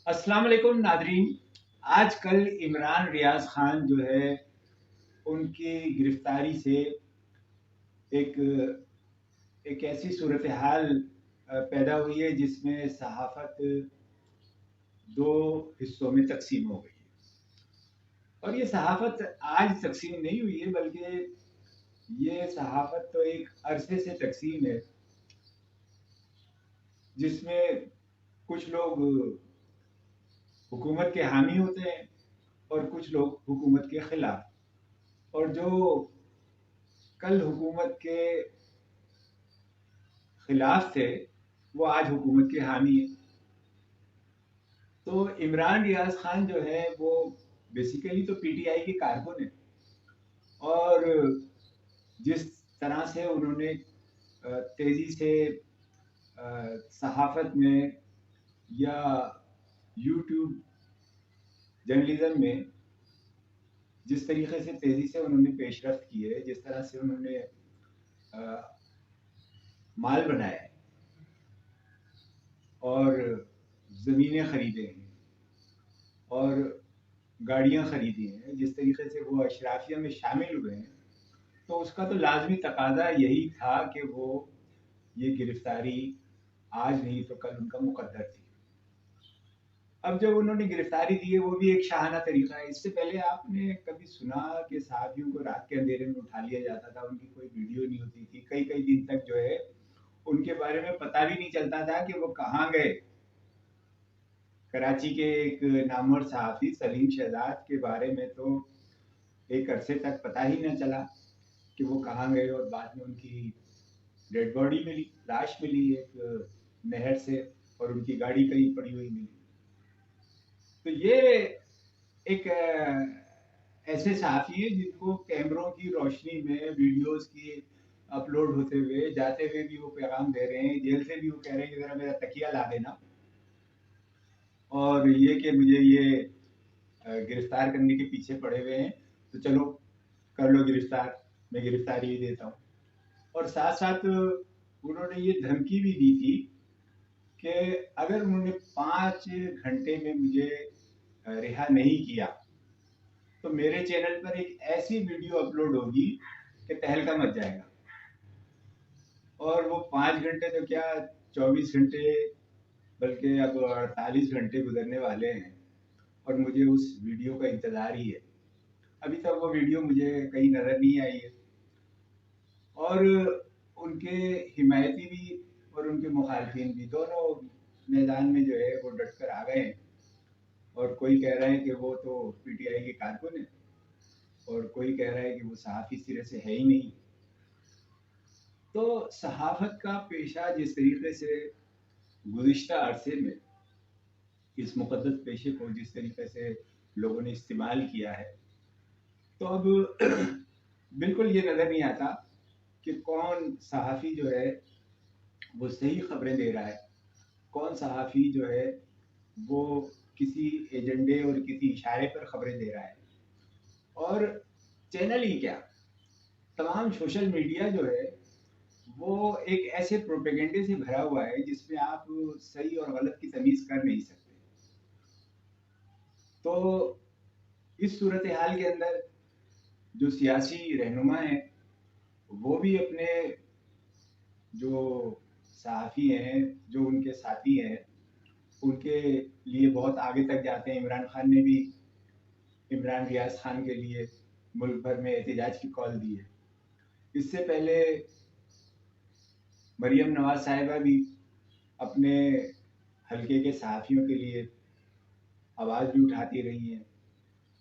अस्सलाम वालेकुम नादरीन। आज कल इमरान रियाज खान जो है उनकी गिरफ्तारी से एक एक ऐसी सूरत हाल पैदा हुई है जिसमें सहाफत दो हिस्सों में तकसीम हो गई है। और ये सहाफत आज तकसीम नहीं हुई है, बल्कि ये सहाफत तो एक अरसे से तकसीम है, जिसमें कुछ लोग हुकूमत के हामी होते हैं और कुछ लोग हुकूमत के खिलाफ। और जो कल हुकूमत के खिलाफ थे वो आज हुकूमत के हामी हैं। तो इमरान रियाज खान जो है वो बेसिकली तो पीटीआई के कारकुन है, और जिस तरह से उन्होंने तेजी से सहाफत में या यूट्यूब जर्नलिज्म में जिस तरीके से तेजी से उन्होंने पेशरफ्त की है, जिस तरह से उन्होंने माल बनाया है और ज़मीनें खरीदे हैं और गाड़ियां खरीदी हैं, जिस तरीके से वो अशराफिया में शामिल हुए हैं, तो उसका तो लाजमी तकाजा यही था कि वो ये गिरफ्तारी आज नहीं तो कल उनका मुकद्दर थी। अब जब उन्होंने गिरफ्तारी दी है वो भी एक शाहाना तरीका है। इससे पहले आपने कभी सुना कि साथियों को रात के अंधेरे में उठा लिया जाता था, उनकी कोई वीडियो नहीं होती थी, कई कई दिन तक जो है उनके बारे में पता भी नहीं चलता था कि वो कहाँ गए। कराची के एक नामवर सहाफ़ी सलीम शहजाद के बारे में तो एक अरसे तक पता ही न चला कि वो कहाँ गए, और बाद में उनकी डेड बॉडी मिली, लाश मिली एक नहर से, और उनकी गाड़ी कहीं पड़ी हुई मिली। तो ये एक ऐसे सहाफ़ी हैं जिनको कैमरों की रोशनी में वीडियोस की अपलोड होते हुए जाते हुए भी वो पैगाम दे रहे हैं, जेल से भी वो कह रहे हैं कि ज़रा मेरा तकिया ला देना, और ये कि मुझे ये गिरफ्तार करने के पीछे पड़े हुए हैं, तो चलो कर लो गिरफ्तार, मैं गिरफ्तारी भी देता हूँ। और साथ साथ उन्होंने ये धमकी भी दी थी कि अगर उन्होंने 5 घंटे में मुझे रिहा नहीं किया तो मेरे चैनल पर एक ऐसी वीडियो अपलोड होगी कि तहलका मच जाएगा। और वो 5 घंटे तो क्या, 24 घंटे, बल्कि अब 48 घंटे गुजरने वाले हैं और मुझे उस वीडियो का इंतज़ार ही है। अभी तक वो वीडियो मुझे कहीं नज़र नहीं आई है। और उनके हिमायती भी और उनके मुखालफिन भी दोनों मैदान में जो है वो डट कर आ गए हैं। और कोई कह रहा है कि वो तो पीटीआई के कारकुन है, और कोई कह रहा है कि वो सहाफ़ी सिरे से है ही नहीं। तो सहाफ़त का पेशा जिस तरीके से गुज़िश्ता अरसे में इस मुक़द्दस पेशे को जिस तरीके से लोगों ने इस्तेमाल किया है, तो अब बिल्कुल ये नज़र नहीं आता कि कौन सहाफ़ी जो है वो सही खबरें दे रहा है, कौन सहाफ़ी जो है वो किसी एजेंडे और किसी इशारे पर खबरें दे रहा है। और चैनल ही क्या, तमाम सोशल मीडिया जो है वो एक ऐसे प्रोपेगेंडे से भरा हुआ है जिसमें आप सही और गलत की तमीज़ कर नहीं सकते। तो इस सूरत हाल के अंदर जो सियासी रहनुमा हैं वो भी अपने जो सहाफ़ी हैं, जो उनके साथी हैं, उनके लिए बहुत आगे तक जाते हैं। इमरान खान ने भी इमरान रियाज खान के लिए मुल्क भर में एहतजाज की कॉल दी है। इससे पहले मरियम नवाज साहिबा भी अपने हलके के सहाफ़ियों के लिए आवाज़ भी उठाती रही हैं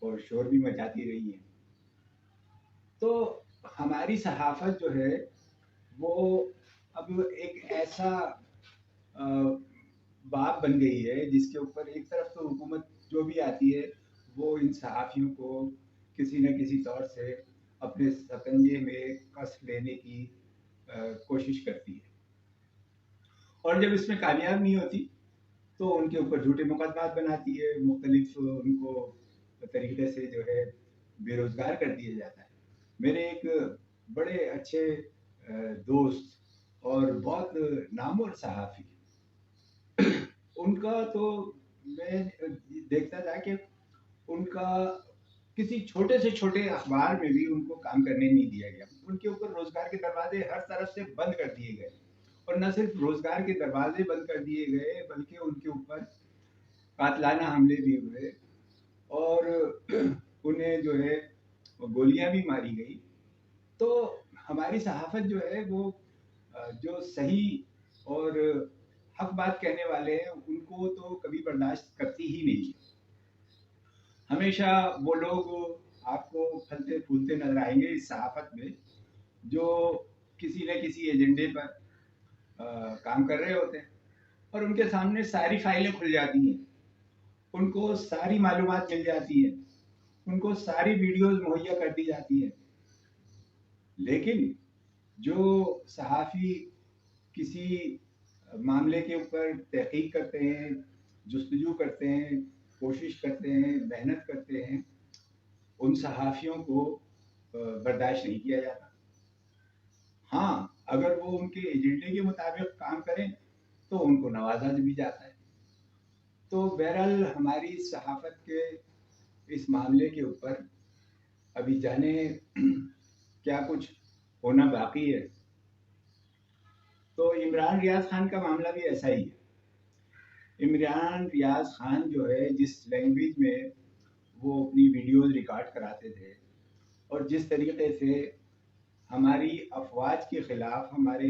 और शोर भी मचाती रही हैं। तो हमारी सहाफ़त जो है वो अब एक ऐसा बात बन गई है जिसके ऊपर एक तरफ तो हुकूमत जो भी आती है वो इन सहाफ़ियों को किसी न किसी तौर से अपने शिकंजे में कस लेने की कोशिश करती है, और जब इसमें कामयाब नहीं होती तो उनके ऊपर झूठे मुकदमात बनाती है, मुख्तलिफ उनको तरीके से जो है बेरोज़गार कर दिया जाता है। मेरे एक बड़े अच्छे दोस्त और बहुत नामवर सहाफ़ी, उनका तो मैं देखता था कि उनका किसी छोटे से छोटे अखबार में भी उनको काम करने नहीं दिया गया। उनके ऊपर रोजगार के दरवाजे हर तरफ से बंद कर दिए गए, और न सिर्फ रोजगार के दरवाजे बंद कर दिए गए बल्कि उनके ऊपर कातलाना हमले भी हुए, और उन्हें जो है गोलियां भी मारी गई। तो हमारी सहाफत जो है वो जो सही और हक बात कहने वाले हैं उनको तो कभी बर्दाश्त करती ही नहीं। हमेशा वो लोग आपको फलते फूलते नजर आएंगे इस सहाफत में, जो किसी न किसी एजेंडे पर काम कर रहे होते हैं, और उनके सामने सारी फाइलें खुल जाती हैं, उनको सारी मालूमात मिल जाती है, उनको सारी वीडियोस मुहैया कर दी जाती है। लेकिन जो सहाफ़ी किसी मामले के ऊपर तहकीक करते हैं, जुस्तजू करते हैं, कोशिश करते हैं, मेहनत करते हैं, उन सहाफ़ियों को बर्दाश्त नहीं किया जाता। हाँ, अगर वो उनके एजेंडे के मुताबिक काम करें तो उनको नवाजा भी जाता है। तो बहरहाल हमारी सहाफ़त के इस मामले के ऊपर अभी जाने क्या कुछ होना बाकी है। तो इमरान रियाज खान का मामला भी ऐसा ही है। इमरान रियाज खान जो है, जिस लैंग्वेज में वो अपनी वीडियोस रिकॉर्ड कराते थे और जिस तरीके से हमारी अफवाज के ख़िलाफ़, हमारे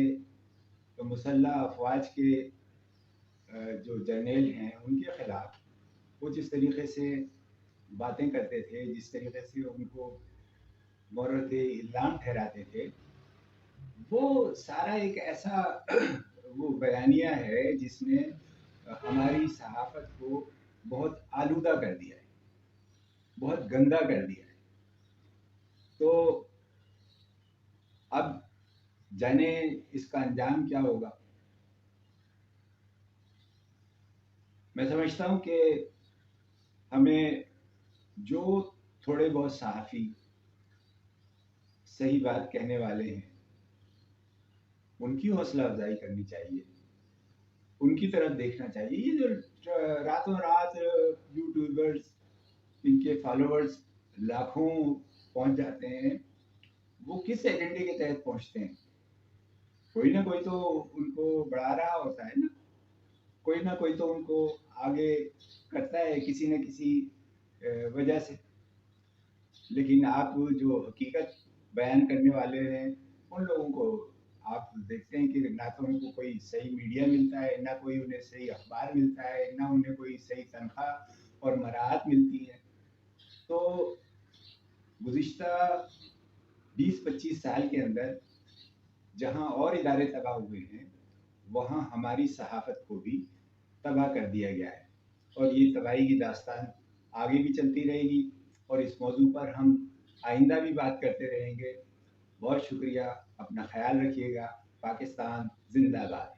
तो मुसल्लह अफवाज के जो जर्नेल हैं उनके ख़िलाफ़ वो जिस तरीके से बातें करते थे, जिस तरीके से उनको मौरद इल्ज़ाम ठहराते थे, वो सारा एक ऐसा वो बयानिया है जिसने हमारी सहाफ़त को बहुत आलूदा कर दिया है, बहुत गंदा कर दिया है। तो अब जाने इसका अंजाम क्या होगा। मैं समझता हूँ कि हमें जो थोड़े बहुत सहाफ़ी सही बात कहने वाले हैं उनकी हौसला अफजाई करनी चाहिए, उनकी तरफ देखना चाहिए। ये जो रातों रात यूट्यूबर्स, इनके फॉलोअर्स लाखों पहुंच जाते हैं, वो किस एजेंडे के तहत पहुंचते हैं? कोई ना कोई तो उनको बढ़ा रहा होता है ना, कोई ना कोई तो उनको आगे करता है किसी न किसी वजह से। लेकिन आप जो हकीकत बयान करने वाले हैं उन लोगों को आप देखते हैं कि ना तो उनको कोई सही मीडिया मिलता है, ना कोई उन्हें सही अखबार मिलता है, ना उन्हें कोई सही तनख्वाह और मराहत मिलती है। तो गुज़िश्ता 20-25 साल के अंदर जहाँ और इदारे तबाह हुए हैं, वहाँ हमारी सहाफ़त को भी तबाह कर दिया गया है, और ये तबाही की दास्तान आगे भी चलती रहेगी, और इस मौजू पर हम आइंदा भी बात करते रहेंगे। बहुत शुक्रिया, अपना ख्याल रखिएगा। पाकिस्तान जिंदाबाद।